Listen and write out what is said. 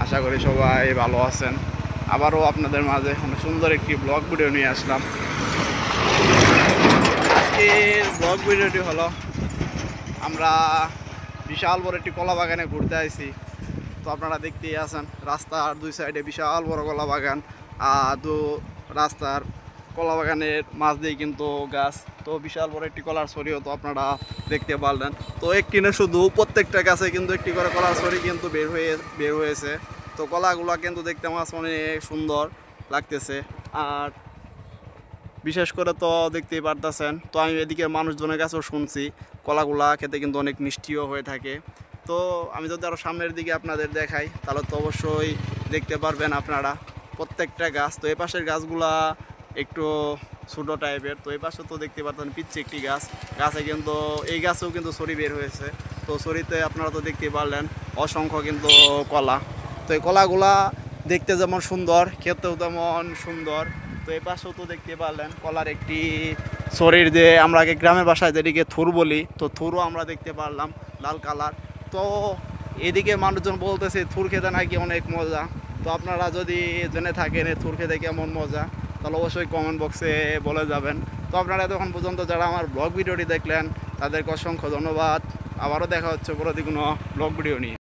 আশা করি সবাই ভালো আছেন। আবারও আপনাদের মাঝে অনেক সুন্দর একটি ব্লগ ভিডিও নিয়ে আসলাম। আজকের ব্লগ ভিডিওটি হলো আমরা বিশাল বড় একটি কলা বাগানে ঘুরতে আসি। তো আপনারা দেখতেই আছেন রাস্তার দুই সাইডে বিশাল বড় কলা বাগান, আর রাস্তার কলা বাগানের মাঝ দিয়ে কিন্তু গাছ। তো বিশাল বড় একটি কলার ছড়িও তো আপনারা দেখতে পারলেন। তো একটি না শুধু, প্রত্যেকটা গাছে কিন্তু একটি করে কলার ছড়ি কিন্তু বের হয়েছে। তো কলাগুলো কিন্তু দেখতে আমার অনেক সুন্দর লাগতেছে। আর বিশেষ করে তো দেখতেই পারতেছেন, তো আমি এদিকে মানুষজনের কাছেও শুনছি কলাগুলা খেতে কিন্তু অনেক মিষ্টিও হয়ে থাকে। তো আমি যদি আরও সামনের দিকে আপনাদের দেখাই তাহলে তো অবশ্যই দেখতে পারবেন আপনারা প্রত্যেকটা গাছ। তো এপাশের গাছগুলা একটু ছোটো টাইপের, তো এই পাশে তো দেখতে পারতেন পিচ্ছে একটি গাছে কিন্তু এই গাছেও কিন্তু ছড়ি বের হয়েছে। তো ছড়িতে আপনারা তো দেখতে পারলেন অসংখ্য কিন্তু কলা। তো এই কলাগুলা দেখতে যেমন সুন্দর, খেতেও তেমন সুন্দর। তো এই পাশেও তো দেখতে পারলেন কলার একটি শরীর, যে আমরা আগে গ্রামের বাসায় যেটিকে থুর বলি, তো থুরও আমরা দেখতে পারলাম লাল কালার। তো এদিকে মানুষজন বলতেছে থুর খেতে নাকি অনেক মজা। তো আপনারা যদি জেনে থাকেন এই থুর খেতে কেমন মজা, তাহলে অবশ্যই কমেন্ট বক্সে বলে যাবেন। তো আপনারা এতক্ষণ পর্যন্ত যারা আমার ব্লগ ভিডিওটি দেখলেন তাদেরকে অসংখ্য ধন্যবাদ। আবারও দেখা হচ্ছে পরবর্তী কোনো ব্লগ ভিডিও নিয়ে।